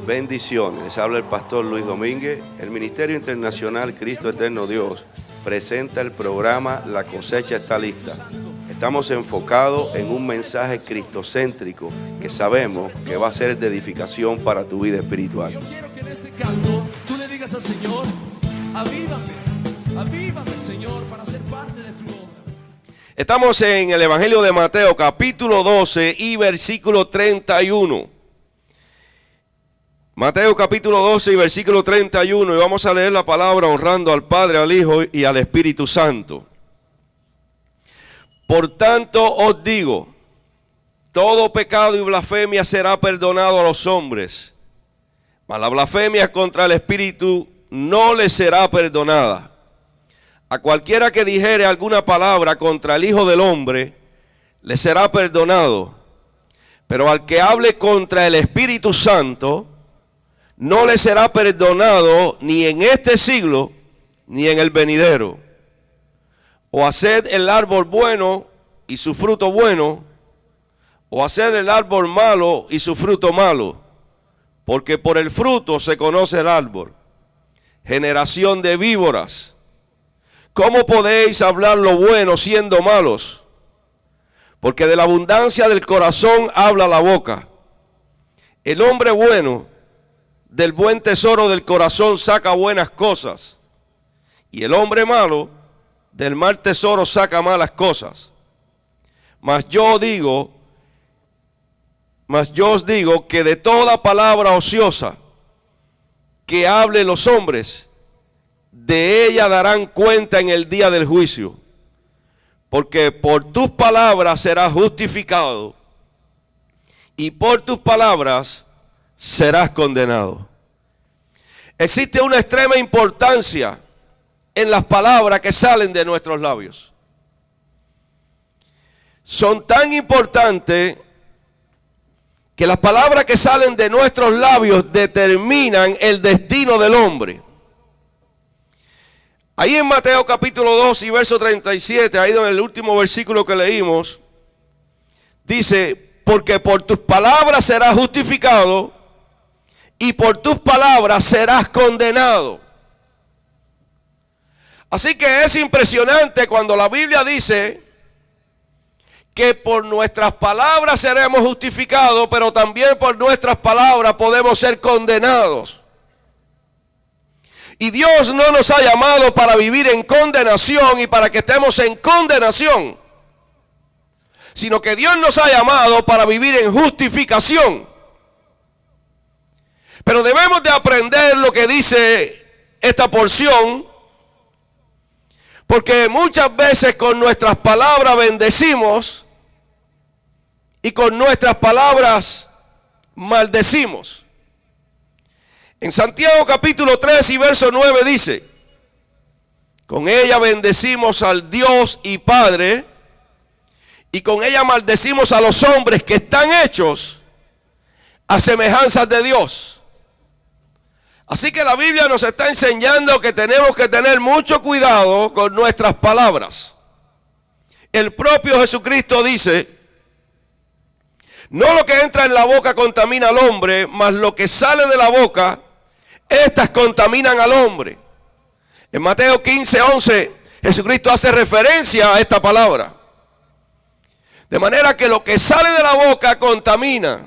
Bendiciones, les habla el pastor Luis Domínguez. El Ministerio Internacional Cristo Eterno Dios presenta el programa La Cosecha Está Lista. Estamos enfocados en un mensaje cristocéntrico que sabemos que va a ser de edificación para tu vida espiritual. Yo quiero que en este canto tú le digas al Señor: avívame Señor, para ser parte de tu obra. Estamos en el Evangelio de Mateo, capítulo 12 y versículo 31. Mateo capítulo 12 y versículo 31, y vamos a leer la palabra honrando al Padre, al Hijo y al Espíritu Santo. Por tanto os digo, todo pecado y blasfemia será perdonado a los hombres, mas la blasfemia contra el Espíritu no le será perdonada. A cualquiera que dijere alguna palabra contra el Hijo del Hombre, le será perdonado, pero al que hable contra el Espíritu Santo, no le será perdonado ni en este siglo, ni en el venidero. O haced el árbol bueno y su fruto bueno, o haced el árbol malo y su fruto malo, porque por el fruto se conoce el árbol. Generación de víboras, ¿cómo podéis hablar lo bueno siendo malos? Porque de la abundancia del corazón habla la boca. El hombre bueno del buen tesoro del corazón saca buenas cosas, y el hombre malo del mal tesoro saca malas cosas. Mas yo os digo que de toda palabra ociosa que hablen los hombres, de ella darán cuenta en el día del juicio, porque por tus palabras serás justificado, y por tus palabras serás condenado. Existe una extrema importancia en las palabras que salen de nuestros labios. Son tan importantes que las palabras que salen de nuestros labios determinan el destino del hombre. Ahí en Mateo capítulo 2 y verso 37, ahí en el último versículo que leímos, dice: porque por tus palabras serás justificado, y por tus palabras serás condenado. Así que es impresionante cuando la Biblia dice que por nuestras palabras seremos justificados, pero también por nuestras palabras podemos ser condenados. Y Dios no nos ha llamado para vivir en condenación y para que estemos en condenación, sino que Dios nos ha llamado para vivir en justificación. Pero debemos de aprender lo que dice esta porción, porque muchas veces con nuestras palabras bendecimos y con nuestras palabras maldecimos. En Santiago capítulo 3 y verso 9 dice: con ella bendecimos al Dios y Padre, y con ella maldecimos a los hombres que están hechos a semejanza de Dios. Así que la Biblia nos está enseñando que tenemos que tener mucho cuidado con nuestras palabras. El propio Jesucristo dice: no lo que entra en la boca contamina al hombre, mas lo que sale de la boca, estas contaminan al hombre. En Mateo 15:11, Jesucristo hace referencia a esta palabra. De manera que lo que sale de la boca contamina.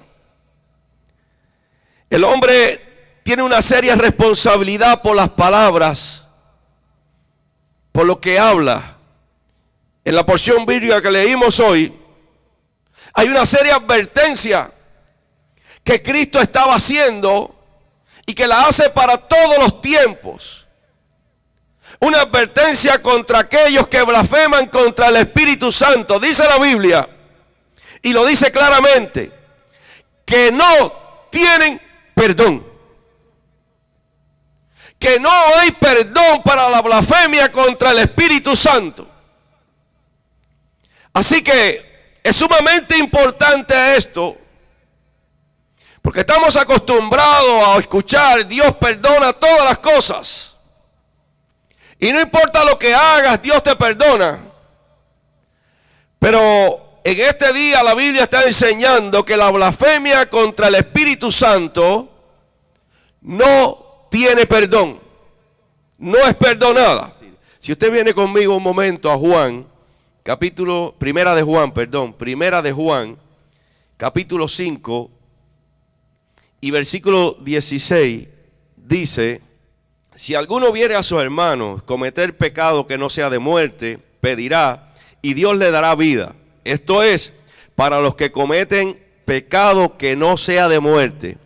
El hombre tiene una seria responsabilidad por las palabras, por lo que habla. En la porción bíblica que leímos hoy, hay una seria advertencia que Cristo estaba haciendo y que la hace para todos los tiempos. Una advertencia contra aquellos que blasfeman contra el Espíritu Santo. Dice la Biblia, y lo dice claramente, que no tienen perdón. Que no hay perdón para la blasfemia contra el Espíritu Santo. Así que es sumamente importante esto, porque estamos acostumbrados a escuchar: Dios perdona todas las cosas, y no importa lo que hagas, Dios te perdona. Pero en este día la Biblia está enseñando que la blasfemia contra el Espíritu Santo no tiene perdón, no es perdonada. Si usted viene conmigo un momento a Juan, primera de Juan, capítulo 5 y versículo 16, dice: si alguno viere a su hermano cometer pecado que no sea de muerte, pedirá y Dios le dará vida. Esto es, para los que cometen pecado que no sea de muerte.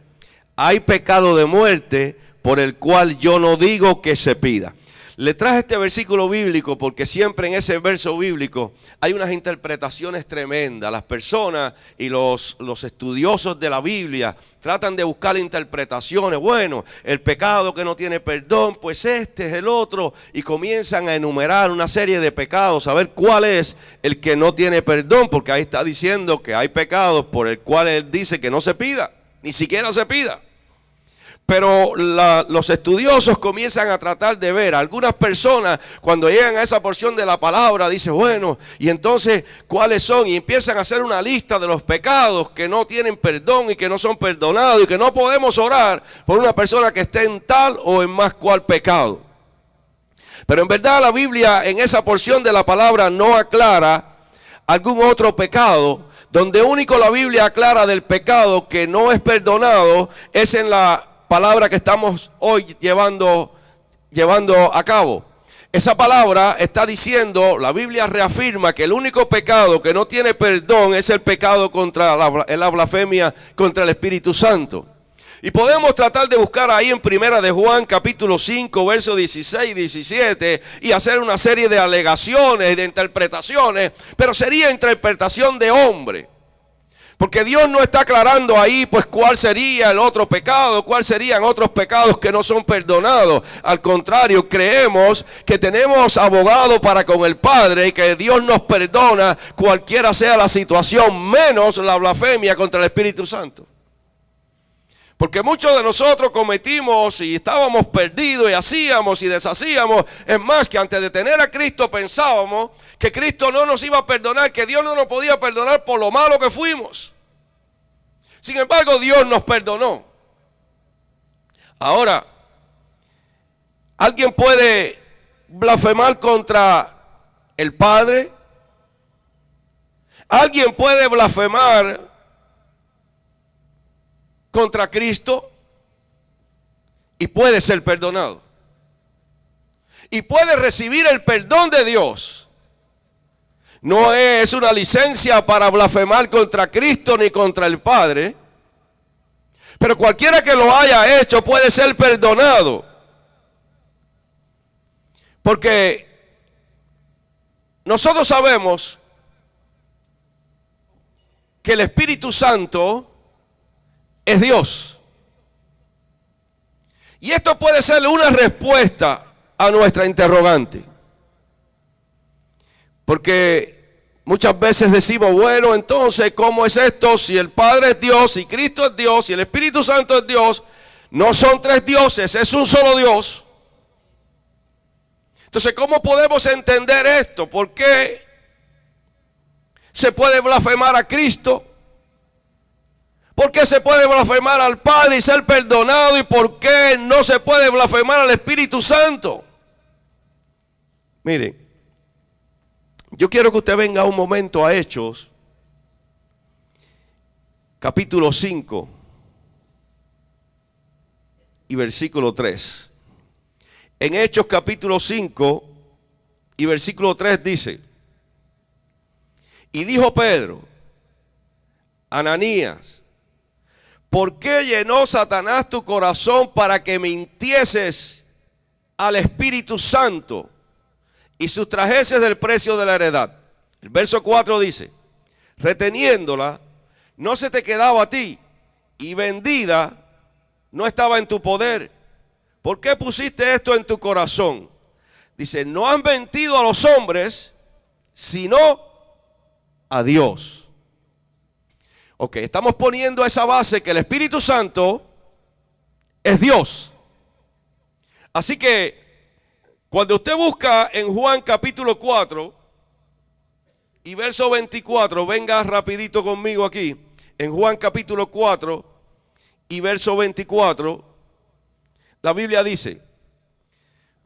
Hay pecado de muerte por el cual yo no digo que se pida. Le traje este versículo bíblico porque siempre en ese verso bíblico hay unas interpretaciones tremendas. Las personas y los estudiosos de la Biblia tratan de buscar interpretaciones. Bueno, el pecado que no tiene perdón, pues este es el otro. Y comienzan a enumerar una serie de pecados, a ver cuál es el que no tiene perdón. Porque ahí está diciendo que hay pecados por el cual él dice que no se pida, ni siquiera se pida. Pero los estudiosos comienzan a tratar de ver. Algunas personas cuando llegan a esa porción de la palabra dicen, bueno, y entonces ¿cuáles son? Y empiezan a hacer una lista de los pecados que no tienen perdón y que no son perdonados y que no podemos orar por una persona que esté en tal o en más cual pecado. Pero en verdad la Biblia en esa porción de la palabra no aclara algún otro pecado. Donde único la Biblia aclara del pecado que no es perdonado es en la palabra que estamos hoy llevando a cabo. Esa palabra está diciendo, la Biblia reafirma que el único pecado que no tiene perdón es el pecado contra la blasfemia contra el Espíritu Santo. Y podemos tratar de buscar ahí en primera de Juan capítulo 5 versos 16 y 17 y hacer una serie de alegaciones y de interpretaciones, pero sería interpretación de hombre. Porque Dios no está aclarando ahí pues cuál sería el otro pecado, cuáles serían otros pecados que no son perdonados. Al contrario, creemos que tenemos abogado para con el Padre y que Dios nos perdona cualquiera sea la situación, menos la blasfemia contra el Espíritu Santo. Porque muchos de nosotros cometimos y estábamos perdidos y hacíamos y deshacíamos. Es más, que antes de tener a Cristo pensábamos que Cristo no nos iba a perdonar, que Dios no nos podía perdonar por lo malo que fuimos. Sin embargo, Dios nos perdonó. Ahora, ¿alguien puede blasfemar contra el Padre? ¿Alguien puede blasfemar contra Cristo? Y puede ser perdonado. Y puede recibir el perdón de Dios. No es una licencia para blasfemar contra Cristo ni contra el Padre. Pero cualquiera que lo haya hecho puede ser perdonado. Porque nosotros sabemos que el Espíritu Santo es Dios. Y esto puede ser una respuesta a nuestra interrogante. Porque muchas veces decimos, bueno, entonces, ¿cómo es esto? Si el Padre es Dios, si Cristo es Dios, si el Espíritu Santo es Dios, no son tres dioses, es un solo Dios. Entonces, ¿cómo podemos entender esto? ¿Por qué se puede blasfemar a Cristo? ¿Por qué se puede blasfemar al Padre y ser perdonado? ¿Y por qué no se puede blasfemar al Espíritu Santo? Miren, yo quiero que usted venga un momento a Hechos, capítulo 5 y versículo 3. En Hechos capítulo 5 y versículo 3 dice: y dijo Pedro, Ananías, ¿por qué llenó Satanás tu corazón para que mintieses al Espíritu Santo y sustrajeses del precio de la heredad? El verso 4 dice: reteniéndola, no se te quedaba a ti, y vendida no estaba en tu poder. ¿Por qué pusiste esto en tu corazón? Dice, no han mentido a los hombres, sino a Dios. Ok, estamos poniendo esa base que el Espíritu Santo es Dios. Así que cuando usted busca en Juan capítulo 4 y verso 24, venga rapidito conmigo aquí. En Juan capítulo 4 y verso 24, la Biblia dice,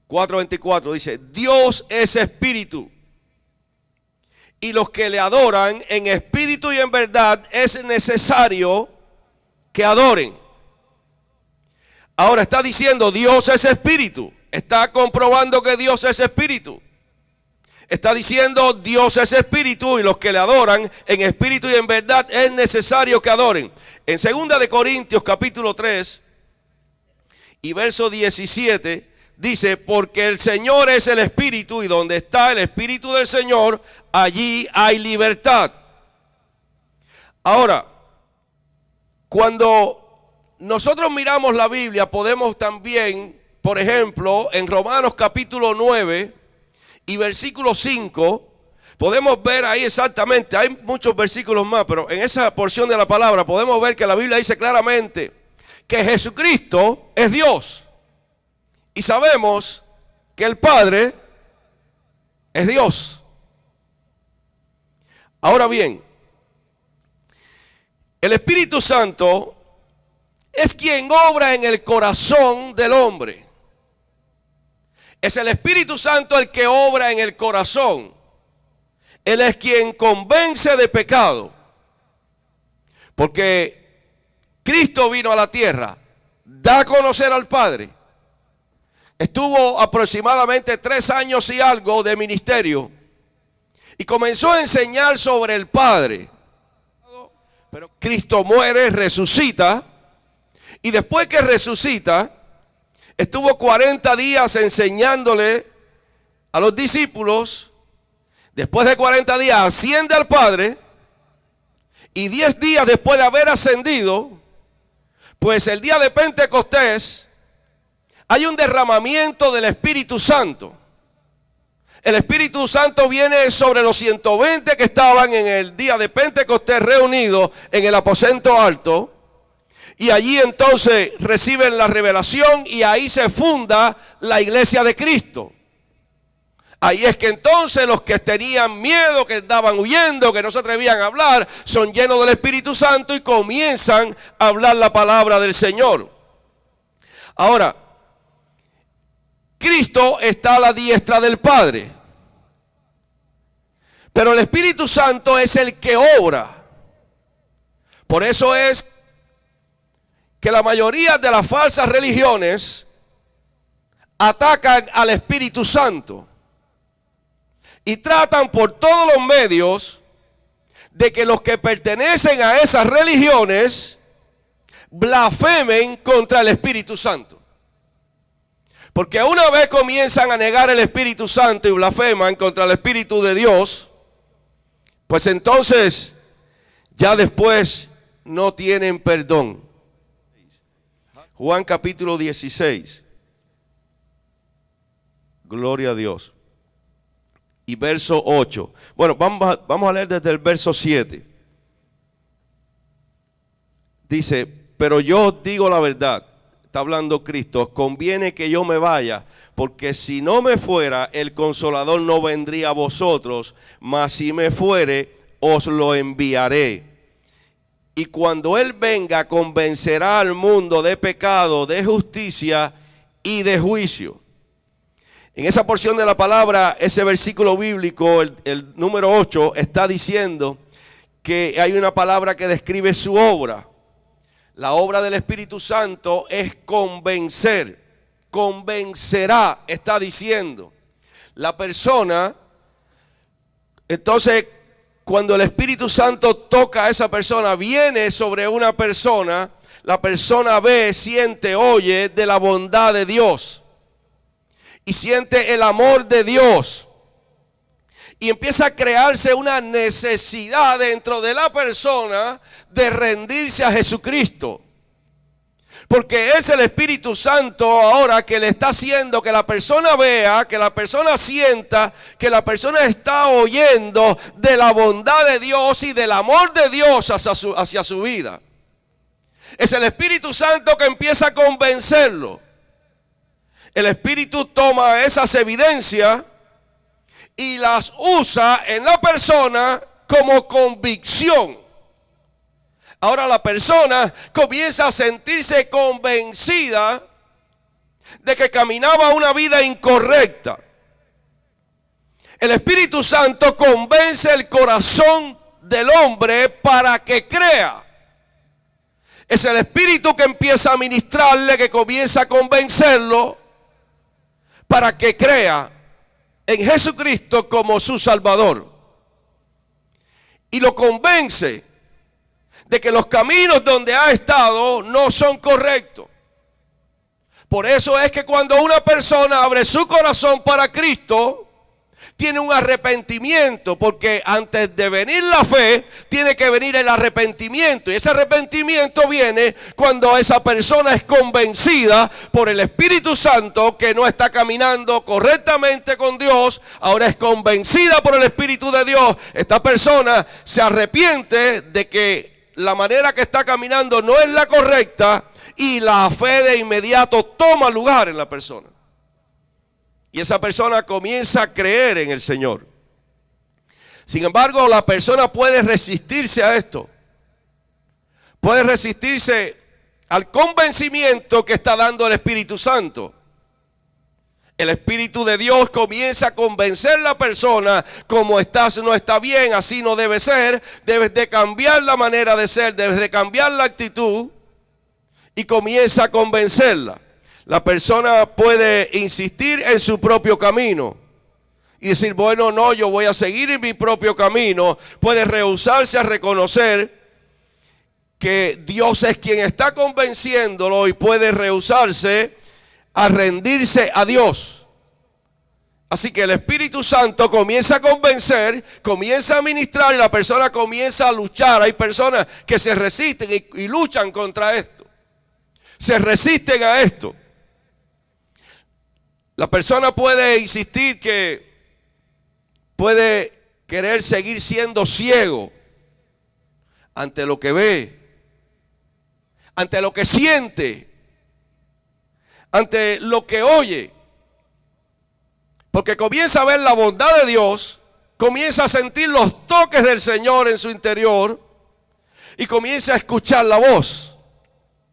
4:24 dice, Dios es espíritu, y los que le adoran en espíritu y en verdad es necesario que adoren. Ahora está diciendo Dios es espíritu. Está comprobando que Dios es espíritu. Está diciendo Dios es espíritu y los que le adoran en espíritu y en verdad es necesario que adoren. En 2 de Corintios capítulo 3 y verso 17 dice, porque el Señor es el espíritu y donde está el espíritu del Señor, allí hay libertad. Ahora, cuando nosotros miramos la Biblia, podemos también, por ejemplo, en Romanos capítulo 9 y versículo 5, podemos ver ahí exactamente, hay muchos versículos más, pero en esa porción de la palabra podemos ver que la Biblia dice claramente que Jesucristo es Dios. Y sabemos que el Padre es Dios. Ahora bien, el Espíritu Santo es quien obra en el corazón del hombre. Es el Espíritu Santo el que obra en el corazón. Él es quien convence de pecado. Porque Cristo vino a la tierra, da a conocer al Padre. Estuvo aproximadamente 3 años y algo de ministerio. Y comenzó a enseñar sobre el Padre. Pero Cristo muere, resucita. Y después que resucita, estuvo 40 días enseñándole a los discípulos. Después de 40 días asciende al Padre. Y 10 días después de haber ascendido, pues el día de Pentecostés, hay un derramamiento del Espíritu Santo. El Espíritu Santo viene sobre los 120 que estaban en el día de Pentecostés reunidos en el aposento alto. Y allí entonces reciben la revelación y ahí se funda la iglesia de Cristo. Ahí es que entonces los que tenían miedo, que estaban huyendo, que no se atrevían a hablar, son llenos del Espíritu Santo y comienzan a hablar la palabra del Señor. Ahora, Cristo está a la diestra del Padre. Pero el Espíritu Santo es el que obra. Por eso es que la mayoría de las falsas religiones atacan al Espíritu Santo. Y tratan por todos los medios de que los que pertenecen a esas religiones blasfemen contra el Espíritu Santo. Porque una vez comienzan a negar el Espíritu Santo y blasfeman contra el Espíritu de Dios, pues entonces ya después no tienen perdón. Juan capítulo 16. Gloria a Dios. Y verso 8. Bueno, vamos a leer desde el verso 7. Dice, pero yo os digo la verdad. Está hablando Cristo, conviene que yo me vaya, porque si no me fuera, el Consolador no vendría a vosotros, mas si me fuere, os lo enviaré. Y cuando Él venga, convencerá al mundo de pecado, de justicia y de juicio. En esa porción de la palabra, ese versículo bíblico, el número 8, está diciendo que hay una palabra que describe su obra. La obra del Espíritu Santo es convencer. Convencerá, está diciendo. La persona, entonces, cuando el Espíritu Santo toca a esa persona, viene sobre una persona, la persona ve, siente, oye de la bondad de Dios. Y siente el amor de Dios. Y empieza a crearse una necesidad dentro de la persona de rendirse a Jesucristo. Porque es el Espíritu Santo ahora que le está haciendo que la persona vea, que la persona sienta, que la persona está oyendo de la bondad de Dios y del amor de Dios hacia su vida. Es el Espíritu Santo que empieza a convencerlo. El Espíritu toma esas evidencias y las usa en la persona como convicción. Ahora la persona comienza a sentirse convencida de que caminaba una vida incorrecta, el Espíritu Santo convence el corazón del hombre para que crea. Es el Espíritu que empieza a ministrarle, que comienza a convencerlo para que crea en Jesucristo como su Salvador. Y lo convence de que los caminos donde ha estado no son correctos. Por eso es que cuando una persona abre su corazón para Cristo, tiene un arrepentimiento, porque antes de venir la fe, tiene que venir el arrepentimiento. Y ese arrepentimiento viene cuando esa persona es convencida por el Espíritu Santo que no está caminando correctamente con Dios. Ahora es convencida por el Espíritu de Dios. Esta persona se arrepiente de que la manera que está caminando no es la correcta, y la fe de inmediato toma lugar en la persona. Y esa persona comienza a creer en el Señor. Sin embargo, la persona puede resistirse a esto. Puede resistirse al convencimiento que está dando el Espíritu Santo. El Espíritu de Dios comienza a convencer a la persona: como estás no está bien, así no debe ser, debes de cambiar la manera de ser, debes de cambiar la actitud, y comienza a convencerla. La persona puede insistir en su propio camino y decir: bueno, no, yo voy a seguir en mi propio camino. Puede rehusarse a reconocer que Dios es quien está convenciéndolo, y puede rehusarse a rendirse a Dios. Así que el Espíritu Santo comienza a convencer, comienza a ministrar, y la persona comienza a luchar. Hay personas que se resisten y luchan contra esto. Se resisten a esto. La persona puede insistir que puede querer seguir siendo ciego ante lo que ve, ante lo que siente, ante lo que oye. Porque comienza a ver la bondad de Dios, comienza a sentir los toques del Señor en su interior y comienza a escuchar la voz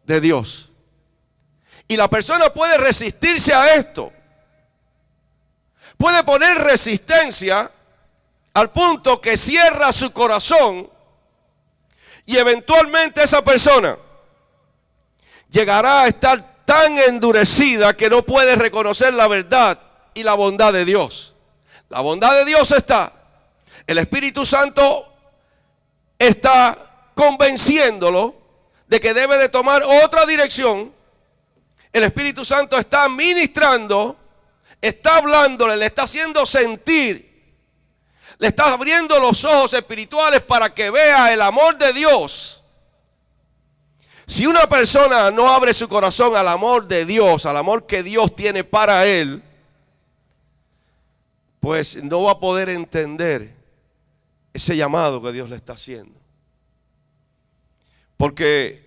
de Dios. Y la persona puede resistirse a esto. Puede poner resistencia al punto que cierra su corazón, y eventualmente esa persona llegará a estar tan endurecida que no puede reconocer la verdad y la bondad de Dios. La bondad de Dios está. El Espíritu Santo está convenciéndolo de que debe de tomar otra dirección. El Espíritu Santo está ministrando, está hablándole, le está haciendo sentir, le está abriendo los ojos espirituales para que vea el amor de Dios. Si una persona no abre su corazón al amor de Dios, al amor que Dios tiene para él, pues no va a poder entender ese llamado que Dios le está haciendo. Porque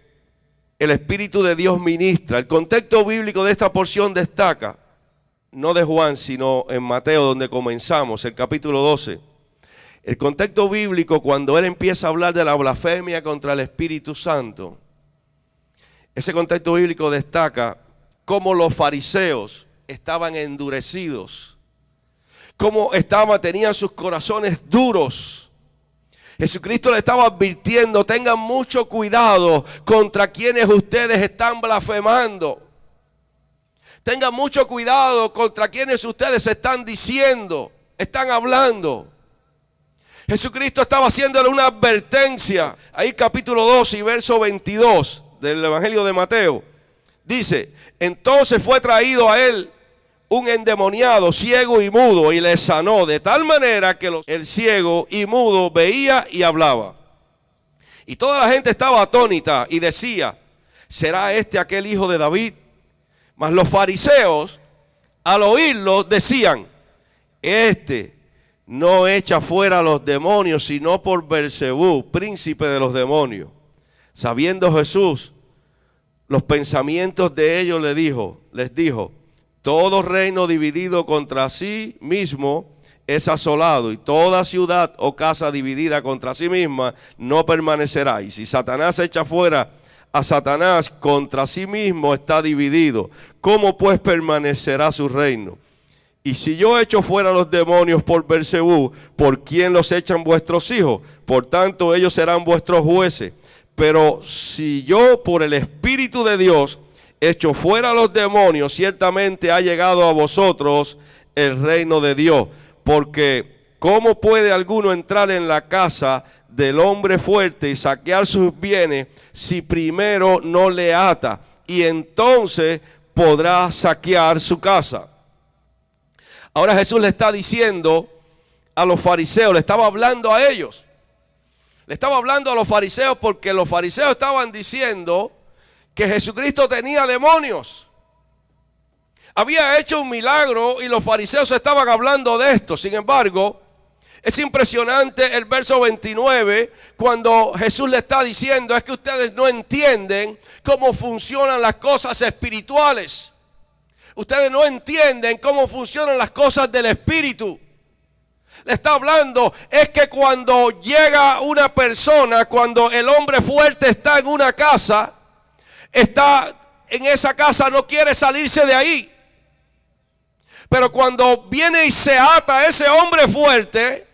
el Espíritu de Dios ministra. El contexto bíblico de esta porción destaca, no de Juan, sino en Mateo, donde comenzamos, el capítulo 12. El contexto bíblico, cuando él empieza a hablar de la blasfemia contra el Espíritu Santo, ese contexto bíblico destaca cómo los fariseos estaban endurecidos, cómo tenían sus corazones duros. Jesucristo le estaba advirtiendo: tengan mucho cuidado contra quienes ustedes están blasfemando. Tengan mucho cuidado contra quienes ustedes están diciendo, están hablando. Jesucristo estaba haciéndole una advertencia. Ahí capítulo 2 y verso 22 del Evangelio de Mateo. Dice: entonces fue traído a él un endemoniado, ciego y mudo, y le sanó de tal manera que el ciego y mudo veía y hablaba. Y toda la gente estaba atónita y decía: ¿será este aquel hijo de David? Mas los fariseos, al oírlo, decían: este no echa fuera a los demonios, sino por Beelzebú, príncipe de los demonios. Sabiendo Jesús los pensamientos de ellos, les dijo: todo reino dividido contra sí mismo es asolado, y toda ciudad o casa dividida contra sí misma no permanecerá. Y si Satanás echa fuera a Satanás contra sí mismo está dividido. ¿Cómo pues permanecerá su reino? Y si yo echo fuera los demonios por Beelzebú, ¿por quién los echan vuestros hijos? Por tanto, ellos serán vuestros jueces. Pero si yo por el Espíritu de Dios echo fuera los demonios, ciertamente ha llegado a vosotros el reino de Dios. Porque ¿cómo puede alguno entrar en la casa del hombre fuerte y saquear sus bienes si primero no le ata? Y entonces podrá saquear su casa. Ahora Jesús le está diciendo a los fariseos, le estaba hablando a ellos. Le estaba hablando a los fariseos porque los fariseos estaban diciendo que Jesucristo tenía demonios. Había hecho un milagro y los fariseos estaban hablando de esto. Sin embargo, es impresionante el verso 29 cuando Jesús le está diciendo, es que ustedes no entienden cómo funcionan las cosas espirituales. Ustedes no entienden cómo funcionan las cosas del Espíritu. Le está hablando, es que cuando llega una persona, cuando el hombre fuerte está en una casa, está en esa casa, no quiere salirse de ahí. Pero cuando viene y se ata a ese hombre fuerte,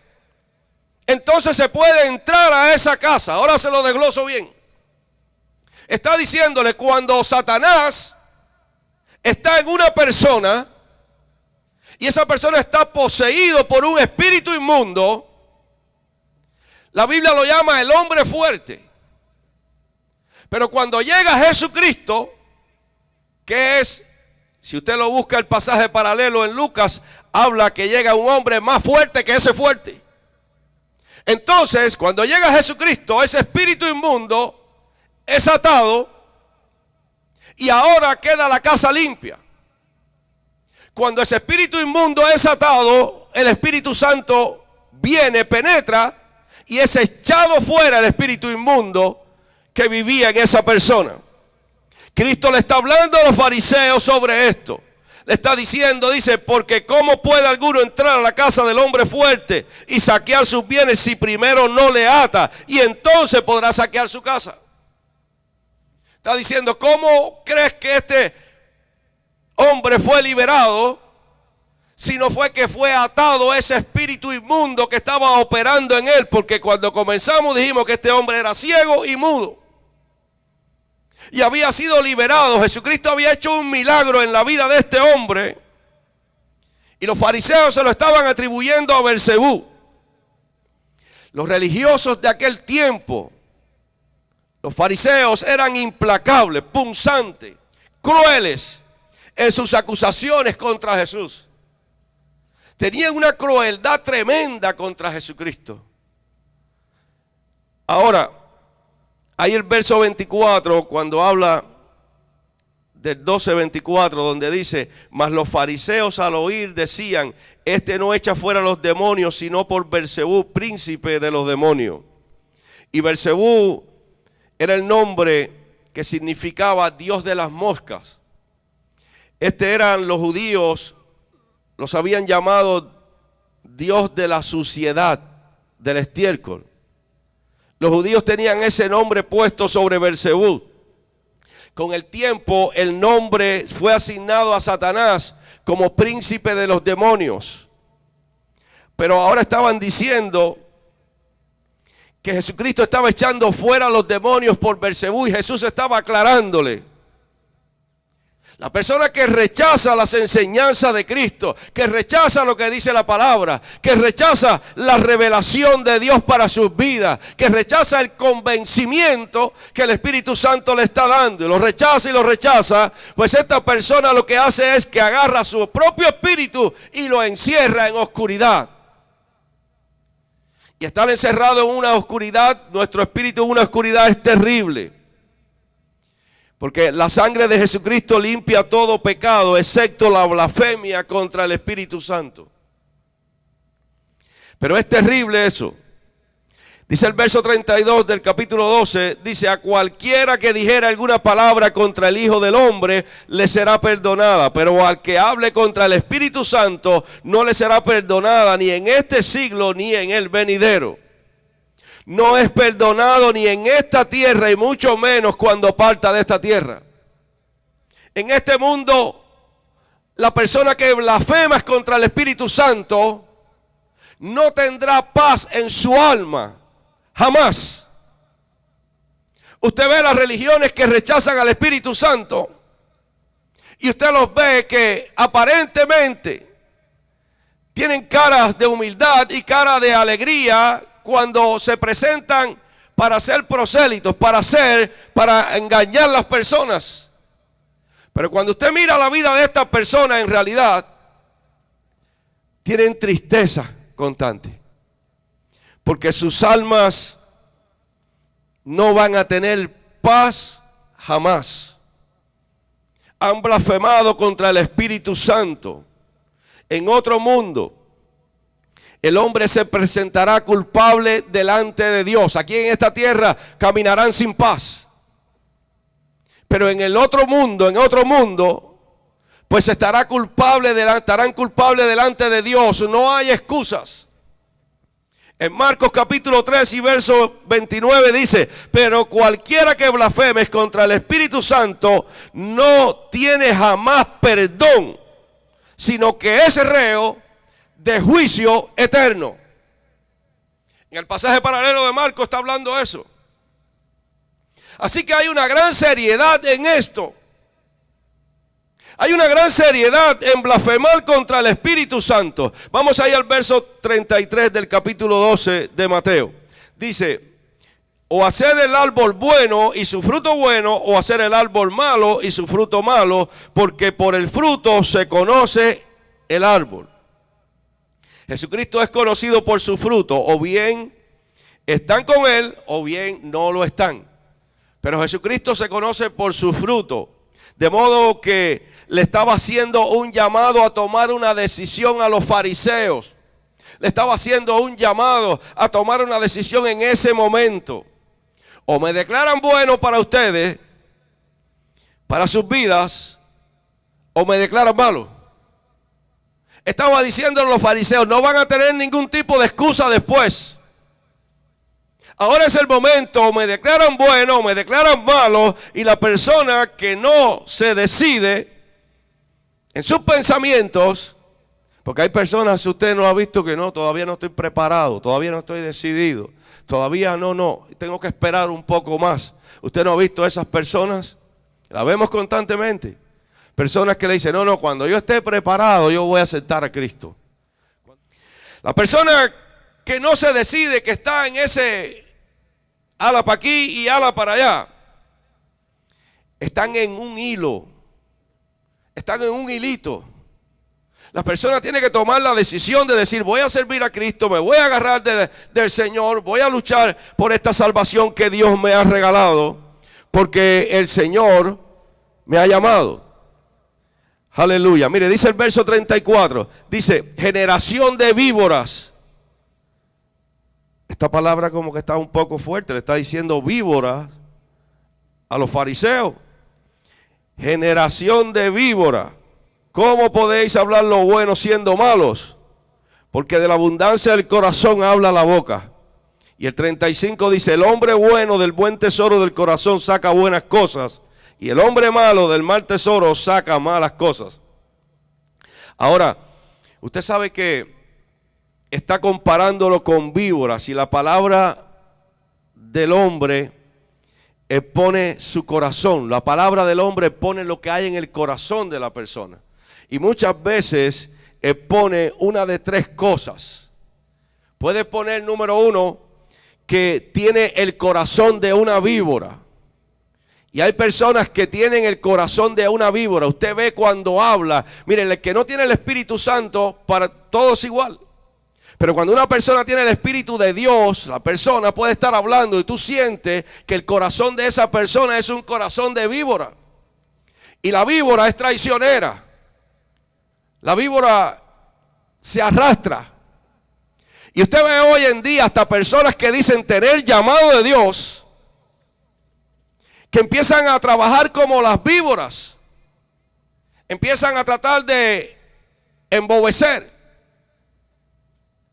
entonces se puede entrar a esa casa. Ahora se lo desgloso bien. Está diciéndole, cuando Satanás está en una persona y esa persona está poseído por un espíritu inmundo, la Biblia lo llama el hombre fuerte. Pero cuando llega Jesucristo, que es, si usted lo busca el pasaje paralelo en Lucas, habla que llega un hombre más fuerte que ese fuerte. Entonces, cuando llega Jesucristo, ese espíritu inmundo es atado y ahora queda la casa limpia. Cuando ese espíritu inmundo es atado, el Espíritu Santo viene, penetra y es echado fuera el espíritu inmundo que vivía en esa persona. Cristo le está hablando a los fariseos sobre esto. Le está diciendo, dice, porque ¿cómo puede alguno entrar a la casa del hombre fuerte y saquear sus bienes si primero no le ata? Y entonces podrá saquear su casa. Está diciendo, ¿cómo crees que este hombre fue liberado si no fue que fue atado ese espíritu inmundo que estaba operando en él? Porque cuando comenzamos dijimos que este hombre era ciego y mudo y había sido liberado. Jesucristo había hecho un milagro en la vida de este hombre y los fariseos se lo estaban atribuyendo a Beelzebú. Los religiosos de aquel tiempo, los fariseos, eran implacables, punzantes, crueles en sus acusaciones contra Jesús. Tenían una crueldad tremenda contra Jesucristo. Ahora, hay el verso 24, cuando habla del 12:24, donde dice, mas los fariseos al oír decían, este no echa fuera los demonios, sino por Beelzebú, príncipe de los demonios. Y Beelzebú era el nombre que significaba Dios de las moscas. Eran los judíos, los habían llamado Dios de la suciedad, del estiércol. Los judíos tenían ese nombre puesto sobre Beelzebú. Con el tiempo el nombre fue asignado a Satanás como príncipe de los demonios. Pero ahora estaban diciendo que Jesucristo estaba echando fuera los demonios por Beelzebú y Jesús estaba aclarándole. La persona que rechaza las enseñanzas de Cristo, que rechaza lo que dice la palabra, que rechaza la revelación de Dios para sus vidas, que rechaza el convencimiento que el Espíritu Santo le está dando, y lo rechaza, pues esta persona lo que hace es que agarra su propio espíritu y lo encierra en oscuridad. Y estar encerrado en una oscuridad, nuestro espíritu en una oscuridad es terrible. Porque la sangre de Jesucristo limpia todo pecado, excepto la blasfemia contra el Espíritu Santo. Pero es terrible eso. Dice el verso 32 del capítulo 12, dice, a cualquiera que dijera alguna palabra contra el Hijo del Hombre, le será perdonada. Pero al que hable contra el Espíritu Santo, no le será perdonada ni en este siglo ni en el venidero. no es perdonado ni en esta tierra y mucho menos cuando parta de esta tierra. En este mundo, la persona que blasfema contra el Espíritu Santo no tendrá paz en su alma, jamás. Usted ve las religiones que rechazan al Espíritu Santo y usted los ve que aparentemente tienen caras de humildad y cara de alegría cuando se presentan para ser prosélitos, para engañar a las personas. Pero cuando usted mira la vida de estas personas, en realidad tienen tristeza constante, porque sus almas no van a tener paz jamás. Han blasfemado contra el Espíritu Santo. En otro mundo, el hombre se presentará culpable delante de Dios. Aquí en esta tierra caminarán sin paz. Pero en el otro mundo, pues estarán culpables delante de Dios. No hay excusas. En Marcos capítulo 3 y verso 29 dice: pero cualquiera que blasfeme contra el Espíritu Santo no tiene jamás perdón, sino que es reo de juicio eterno. En el pasaje paralelo de Marcos está hablando eso. Así que hay una gran seriedad en esto. Hay una gran seriedad en blasfemar contra el Espíritu Santo. Vamos ahí al verso 33 del capítulo 12 de Mateo. Dice: o hacer el árbol bueno y su fruto bueno, o hacer el árbol malo y su fruto malo, porque por el fruto se conoce el árbol. Jesucristo es conocido por su fruto. O bien están con él, o bien no lo están. Pero Jesucristo se conoce por su fruto. De modo que le estaba haciendo un llamado a tomar una decisión a los fariseos. Le estaba haciendo un llamado a tomar una decisión en ese momento. O me declaran bueno para ustedes, para sus vidas, o me declaran malo. Estaba diciendo a los fariseos: no van a tener ningún tipo de excusa después. Ahora es el momento, o me declaran bueno o me declaran malo. Y la persona que no se decide en sus pensamientos, porque hay personas, usted no ha visto que no, todavía no estoy preparado, todavía no estoy decidido, todavía no, tengo que esperar un poco más. Usted no ha visto esas personas, las vemos constantemente. Personas que le dicen: no, cuando yo esté preparado yo voy a aceptar a Cristo. La persona que no se decide, que está en ese ala para aquí y ala para allá, están en un hilo, están en un hilito. La persona tiene que tomar la decisión de decir: voy a servir a Cristo, me voy a agarrar del Señor, voy a luchar por esta salvación que Dios me ha regalado, porque el Señor me ha llamado. Aleluya. Mire, dice el verso 34, dice: generación de víboras. Esta palabra como que está un poco fuerte, le está diciendo víboras a los fariseos. Generación de víboras. ¿Cómo podéis hablar lo bueno siendo malos? Porque de la abundancia del corazón habla la boca. Y el 35 dice: el hombre bueno del buen tesoro del corazón saca buenas cosas, y el hombre malo del mal tesoro saca malas cosas. Ahora, usted sabe que está comparándolo con víboras, y la palabra del hombre expone su corazón. La palabra del hombre expone lo que hay en el corazón de la persona. Y muchas veces expone una de tres cosas. Puede poner, número uno, que tiene el corazón de una víbora. Y hay personas que tienen el corazón de una víbora. Usted ve cuando habla. Miren, el que no tiene el Espíritu Santo, para todos igual. Pero cuando una persona tiene el Espíritu de Dios, la persona puede estar hablando y tú sientes que el corazón de esa persona es un corazón de víbora. Y la víbora es traicionera. La víbora se arrastra. Y usted ve hoy en día hasta personas que dicen tener llamado de Dios, que empiezan a trabajar como las víboras. Empiezan a tratar de embobecer.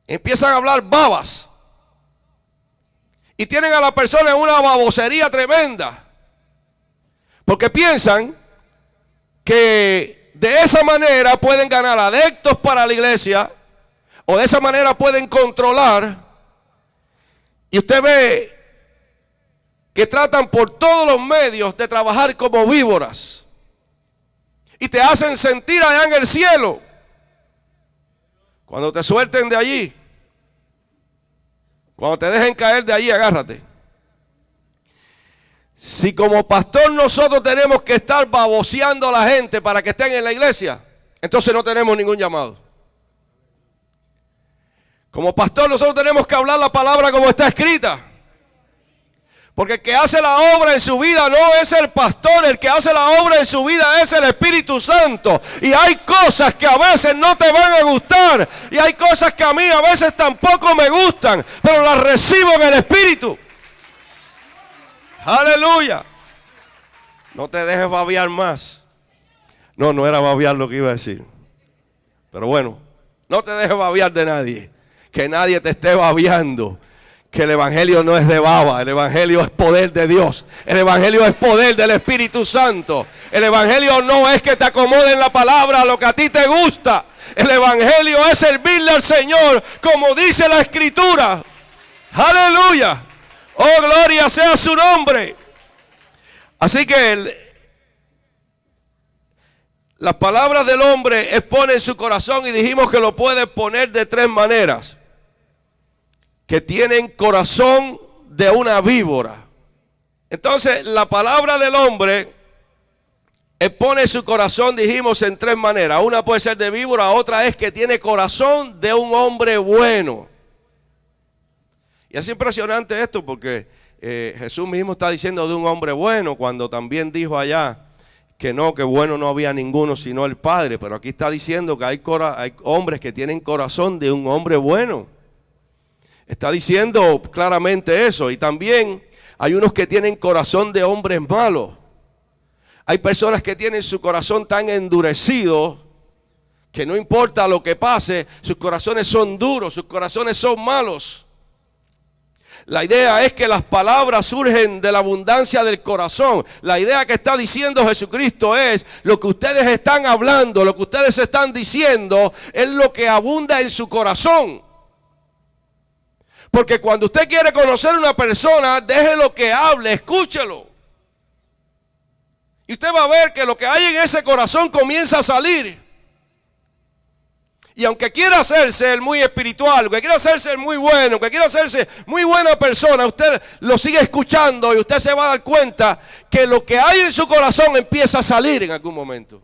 Empiezan a hablar babas. Y tienen a la persona en una babosería tremenda. Porque piensan que de esa manera pueden ganar adeptos para la iglesia, o de esa manera pueden controlar. Y usted ve que tratan por todos los medios de trabajar como víboras. Y te hacen sentir allá en el cielo. Cuando te suelten de allí, cuando te dejen caer de allí, agárrate. Si como pastor nosotros tenemos que estar baboseando a la gente para que estén en la iglesia, entonces no tenemos ningún llamado. Como pastor nosotros tenemos que hablar la palabra como está escrita. Porque el que hace la obra en su vida no es el pastor, el que hace la obra en su vida es el Espíritu Santo. Y hay cosas que a veces no te van a gustar, y hay cosas que a mí a veces tampoco me gustan, pero las recibo en el Espíritu. Aleluya. No te dejes babear más. No era babear lo que iba a decir. Pero bueno, no te dejes babear de nadie. Que nadie te esté babeando. Que el evangelio no es de baba, el evangelio es poder de Dios. El evangelio es poder del Espíritu Santo. El evangelio no es que te acomoden la palabra a lo que a ti te gusta. El evangelio es servirle al Señor como dice la Escritura. Aleluya. Oh, gloria sea su nombre. Así que las palabras del hombre exponen su corazón, y dijimos que lo puede poner de tres maneras. Que tienen corazón de una víbora. Entonces, la palabra del hombre expone su corazón, dijimos, en tres maneras. Una puede ser de víbora, otra es que tiene corazón de un hombre bueno. Y es impresionante esto porque Jesús mismo está diciendo de un hombre bueno, cuando también dijo allá que no, que bueno no había ninguno sino el Padre. Pero aquí está diciendo que hay hombres que tienen corazón de un hombre bueno. Está diciendo claramente eso. Y también hay unos que tienen corazón de hombres malos. Hay personas que tienen su corazón tan endurecido que no importa lo que pase, sus corazones son duros, sus corazones son malos. La idea es que las palabras surgen de la abundancia del corazón. La idea que está diciendo Jesucristo es: lo que ustedes están hablando, lo que ustedes están diciendo, es lo que abunda en su corazón. Porque cuando usted quiere conocer a una persona, déjelo que hable, escúchelo. Y usted va a ver que lo que hay en ese corazón comienza a salir. Y aunque quiera hacerse el muy espiritual, que quiera hacerse el muy bueno, que quiera hacerse muy buena persona, usted lo sigue escuchando y usted se va a dar cuenta que lo que hay en su corazón empieza a salir en algún momento.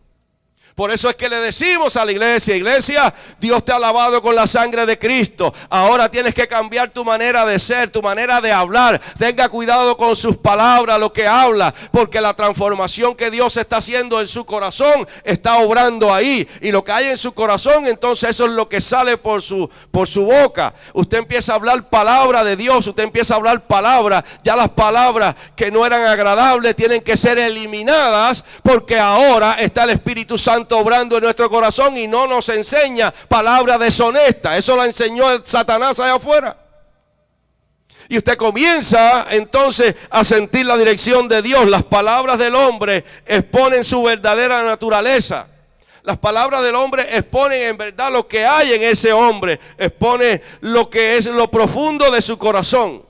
Por eso es que le decimos a la iglesia: iglesia, Dios te ha lavado con la sangre de Cristo. Ahora tienes que cambiar tu manera de ser, tu manera de hablar. Tenga cuidado con sus palabras, lo que habla, porque la transformación que Dios está haciendo en su corazón está obrando ahí. Y lo que hay en su corazón, entonces eso es lo que sale por su boca. Usted empieza a hablar palabra de Dios, usted empieza a hablar palabra. Ya las palabras que no eran agradables tienen que ser eliminadas, porque ahora está el Espíritu Santo obrando en nuestro corazón y no nos enseña palabra deshonesta. Eso la enseñó el Satanás allá afuera. Y usted comienza entonces a sentir la dirección de Dios. Las palabras del hombre exponen su verdadera naturaleza. Las palabras del hombre exponen en verdad lo que hay en ese hombre. Expone lo que es lo profundo de su corazón.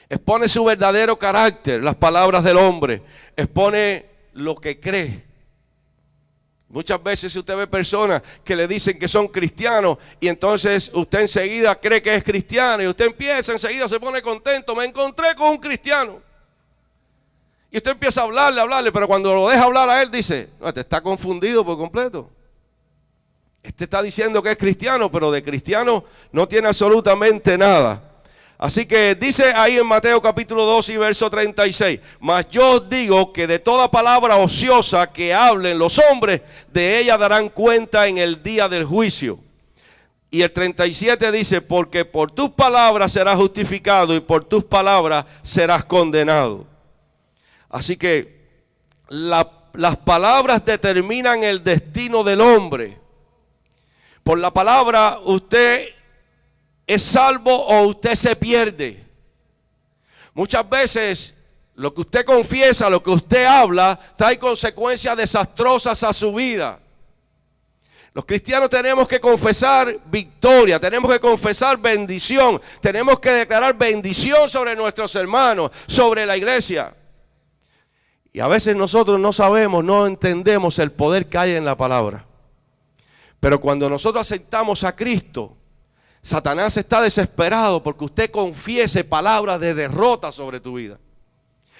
Expone su verdadero carácter. Las palabras del hombre expone lo que cree. Muchas veces usted ve personas que le dicen que son cristianos y entonces usted enseguida cree que es cristiano y usted empieza enseguida, se pone contento. Me encontré con un cristiano. Y usted empieza a hablarle, pero cuando lo deja hablar a él dice: no, este está confundido por completo. Este está diciendo que es cristiano, pero de cristiano no tiene absolutamente nada. Así que dice ahí en Mateo capítulo 2 y verso 36: mas yo os digo que de toda palabra ociosa que hablen los hombres, de ella darán cuenta en el día del juicio. Y el 37 dice: porque por tus palabras serás justificado y por tus palabras serás condenado. Así que las palabras determinan el destino del hombre. Por la palabra usted es salvo o usted se pierde. Muchas veces lo que usted confiesa, lo que usted habla, trae consecuencias desastrosas a su vida. Los cristianos tenemos que confesar victoria, tenemos que confesar bendición, tenemos que declarar bendición sobre nuestros hermanos, sobre la iglesia. Y a veces nosotros no sabemos, no entendemos el poder que hay en la palabra. Pero cuando nosotros aceptamos a Cristo, Satanás está desesperado porque usted confiese palabras de derrota sobre tu vida.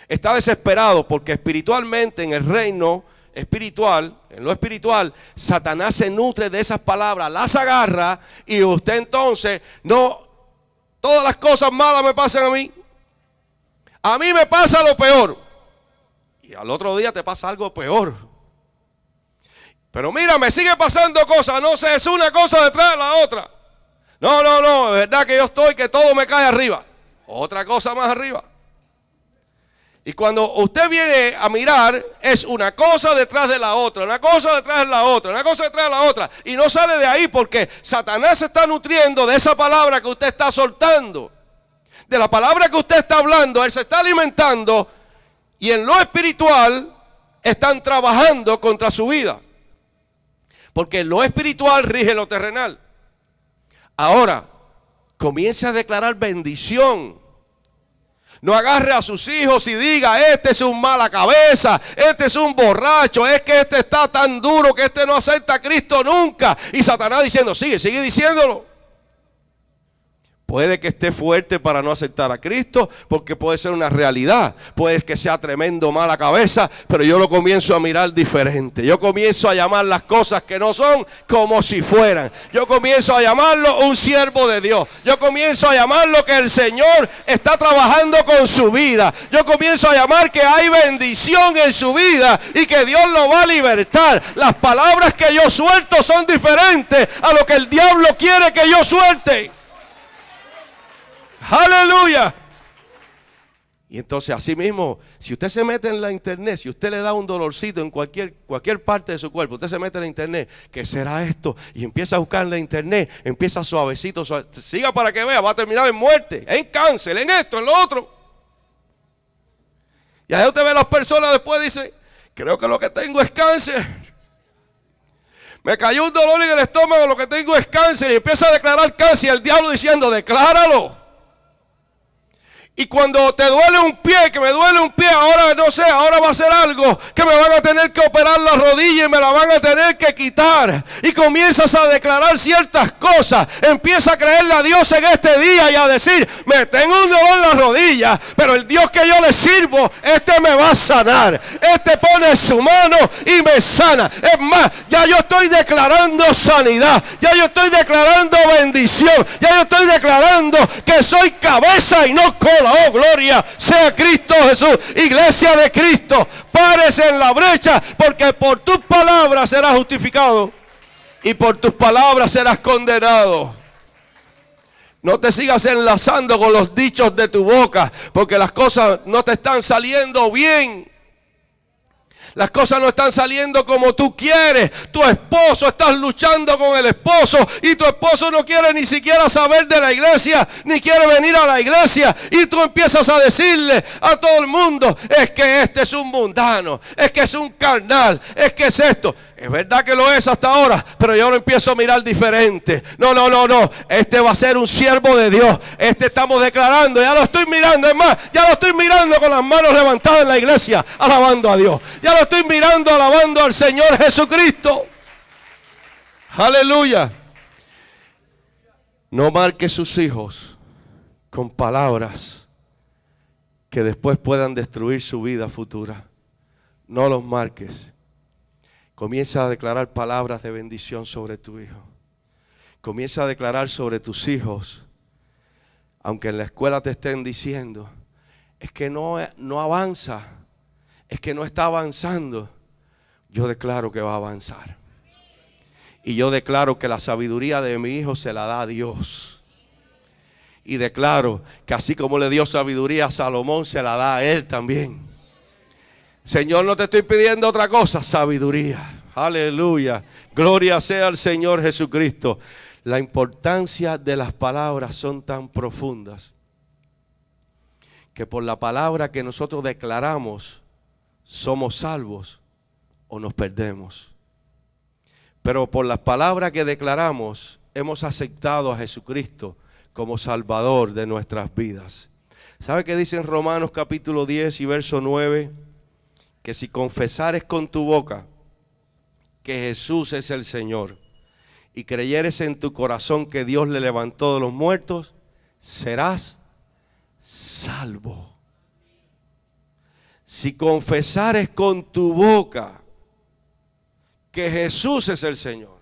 Está desesperado porque espiritualmente en el reino espiritual, en lo espiritual, Satanás se nutre de esas palabras, las agarra y usted entonces, no, todas las cosas malas me pasan a mí me pasa lo peor. Y al otro día te pasa algo peor. Pero mira, me sigue pasando cosas, no sé, es una cosa detrás de la otra. No, es verdad que yo estoy, que todo me cae arriba. Otra cosa más arriba. Y cuando usted viene a mirar, es una cosa detrás de la otra, una cosa detrás de la otra, una cosa detrás de la otra. Y no sale de ahí porque Satanás se está nutriendo de esa palabra que usted está soltando. De la palabra que usted está hablando, él se está alimentando. Y en lo espiritual están trabajando contra su vida. Porque lo espiritual rige lo terrenal. Ahora, comience a declarar bendición. No agarre a sus hijos y diga, este es un mala cabeza, este es un borracho, es que este está tan duro que este no acepta a Cristo nunca. Y Satanás diciendo, sigue diciéndolo. Puede que esté fuerte para no aceptar a Cristo, porque puede ser una realidad. Puede que sea tremendo mala cabeza, pero yo lo comienzo a mirar diferente. Yo comienzo a llamar las cosas que no son como si fueran. Yo comienzo a llamarlo un siervo de Dios. Yo comienzo a llamarlo que el Señor está trabajando con su vida. Yo comienzo a llamar que hay bendición en su vida y que Dios lo va a libertar. Las palabras que yo suelto son diferentes a lo que el diablo quiere que yo suelte. ¡Aleluya! Y entonces así mismo, si usted se mete en la internet, si usted le da un dolorcito en cualquier parte de su cuerpo, usted se mete en la internet, ¿qué será esto? Y empieza a buscar en la internet, empieza suavecito, siga para que vea, va a terminar en muerte, en cáncer, en esto, en lo otro. Y ahí usted ve a las personas después dice, creo que lo que tengo es cáncer. Me cayó un dolor en el estómago, lo que tengo es cáncer. Y empieza a declarar cáncer, y el diablo diciendo, decláralo. Y cuando te duele un pie, que me duele un pie, ahora no sé, ahora va a ser algo que me van a tener que operar la rodilla y me la van a tener que quitar. Y comienzas a declarar ciertas cosas. Empieza a creerle a Dios en este día y a decir, me tengo un dolor en la rodilla, pero el Dios que yo le sirvo, este me va a sanar. Este pone su mano y me sana. Es más, ya yo estoy declarando sanidad. Ya yo estoy declarando bendición. Ya yo estoy declarando que soy cabeza y no cola. Oh, gloria sea Cristo Jesús. Iglesia de Cristo, párese en la brecha, porque por tus palabras serás justificado y por tus palabras serás condenado. No te sigas enlazando con los dichos de tu boca, porque las cosas no te están saliendo bien. Las cosas no están saliendo como tú quieres. Tu esposo, estás luchando con el esposo y tu esposo no quiere ni siquiera saber de la iglesia, ni quiere venir a la iglesia. Y tú empiezas a decirle a todo el mundo, es que este es un mundano, es que es un carnal, es que es esto. Es verdad que lo es hasta ahora, pero yo lo empiezo a mirar diferente. No. Este va a ser un siervo de Dios. Este estamos declarando, ya lo estoy mirando. Es más, ya lo estoy mirando con las manos levantadas en la iglesia, alabando a Dios. Ya lo estoy mirando, alabando al Señor Jesucristo. Aleluya. No marque sus hijos con palabras que después puedan destruir su vida futura. No los marques. Comienza a declarar palabras de bendición sobre tu hijo. Comienza a declarar sobre tus hijos. Aunque en la escuela te estén diciendo, es que no avanza, es que no está avanzando. Yo declaro que va a avanzar. Y yo declaro que la sabiduría de mi hijo se la da a Dios. Y declaro que así como le dio sabiduría a Salomón, se la da a él también. Señor, no te estoy pidiendo otra cosa, sabiduría. Aleluya. Gloria sea al Señor Jesucristo. La importancia de las palabras son tan profundas que por la palabra que nosotros declaramos somos salvos o nos perdemos. Pero por las palabras que declaramos hemos aceptado a Jesucristo como Salvador de nuestras vidas. ¿Sabe qué dice en Romanos capítulo 10 y verso 9? Que si confesares con tu boca que Jesús es el Señor y creyeres en tu corazón que Dios le levantó de los muertos, serás salvo. Si confesares con tu boca que Jesús es el Señor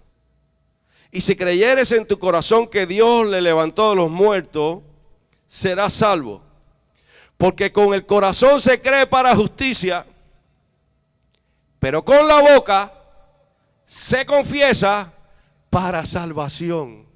y si creyeres en tu corazón que Dios le levantó de los muertos, serás salvo. Porque con el corazón se cree para justicia, pero con la boca se confiesa para salvación.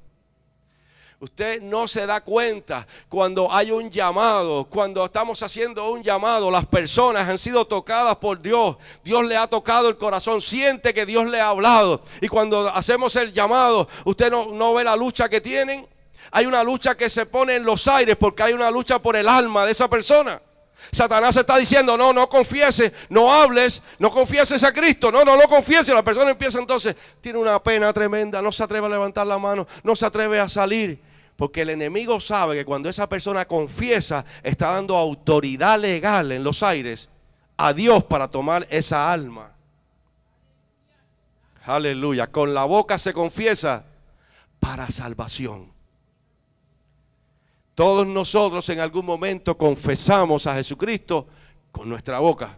Usted no se da cuenta cuando hay un llamado, cuando estamos haciendo un llamado, las personas han sido tocadas por Dios. Dios le ha tocado el corazón, siente que Dios le ha hablado. Y cuando hacemos el llamado, usted no ve la lucha que tienen. Hay una lucha que se pone en los aires porque hay una lucha por el alma de esa persona. Satanás está diciendo, no confieses, no hables, no confieses a Cristo, no lo confieses. La persona empieza entonces, tiene una pena tremenda, no se atreve a levantar la mano, no se atreve a salir. Porque el enemigo sabe que cuando esa persona confiesa, está dando autoridad legal en los aires a Dios para tomar esa alma. Aleluya. Con la boca se confiesa para salvación. Todos nosotros en algún momento confesamos a Jesucristo con nuestra boca.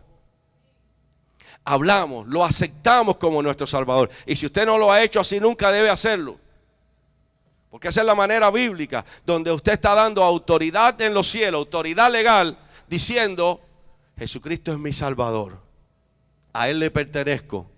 Hablamos, lo aceptamos como nuestro Salvador. Y si usted no lo ha hecho así, nunca debe hacerlo. Porque esa es la manera bíblica, donde usted está dando autoridad en los cielos, autoridad legal, diciendo, Jesucristo es mi Salvador, a Él le pertenezco.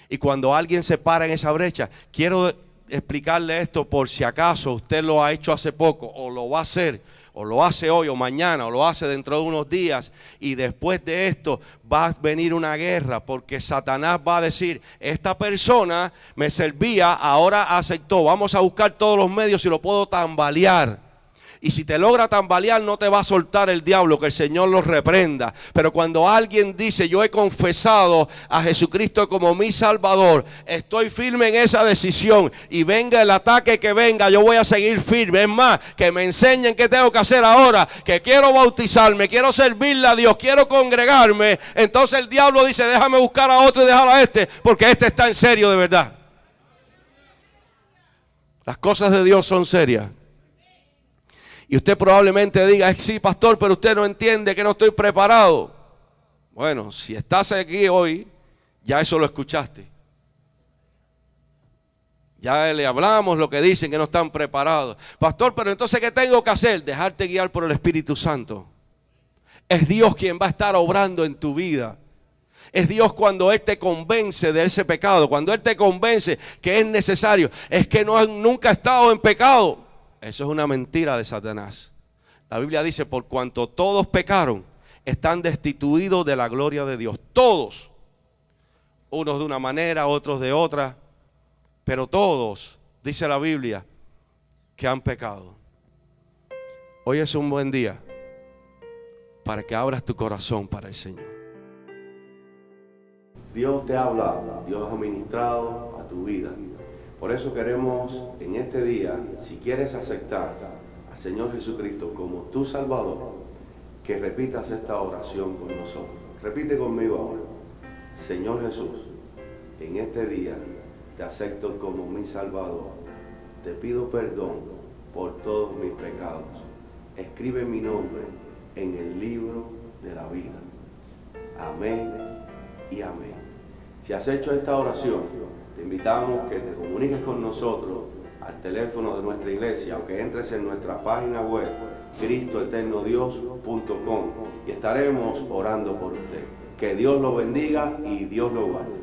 Y cuando alguien se para en esa brecha, quiero explicarle esto por si acaso usted lo ha hecho hace poco, o lo va a hacer, o lo hace hoy, o mañana, o lo hace dentro de unos días, y después de esto va a venir una guerra, porque Satanás va a decir, esta persona me servía, ahora aceptó, vamos a buscar todos los medios si lo puedo tambalear. Y si te logra tambalear, no te va a soltar el diablo, que el Señor los reprenda. Pero cuando alguien dice, yo he confesado a Jesucristo como mi Salvador, estoy firme en esa decisión, y venga el ataque que venga, yo voy a seguir firme. Es más, que me enseñen qué tengo que hacer ahora, que quiero bautizarme, quiero servirle a Dios, quiero congregarme. Entonces el diablo dice, déjame buscar a otro y dejar a este, porque este está en serio de verdad. Las cosas de Dios son serias. Y usted probablemente diga, sí, pastor, pero usted no entiende que no estoy preparado. Bueno, si estás aquí hoy, ya eso lo escuchaste. Ya le hablamos lo que dicen que no están preparados. Pastor, pero entonces, ¿qué tengo que hacer? Dejarte guiar por el Espíritu Santo. Es Dios quien va a estar obrando en tu vida. Es Dios cuando Él te convence de ese pecado. Cuando Él te convence que es necesario. Es que nunca ha estado en pecado. Eso es una mentira de Satanás. La Biblia dice, por cuanto todos pecaron, están destituidos de la gloria de Dios. Todos. Unos de una manera, otros de otra. Pero todos, dice la Biblia, que han pecado. Hoy es un buen día para que abras tu corazón para el Señor. Dios te ha hablado, Dios ha ministrado a tu vida. Por eso queremos en este día, si quieres aceptar al Señor Jesucristo como tu Salvador, que repitas esta oración con nosotros. Repite conmigo ahora. Señor Jesús, en este día te acepto como mi Salvador. Te pido perdón por todos mis pecados. Escribe mi nombre en el libro de la vida. Amén y amén. Si has hecho esta oración, te invitamos que te comuniques con nosotros al teléfono de nuestra iglesia o que entres en nuestra página web cristoeternodios.com y estaremos orando por usted. Que Dios lo bendiga y Dios lo guarde.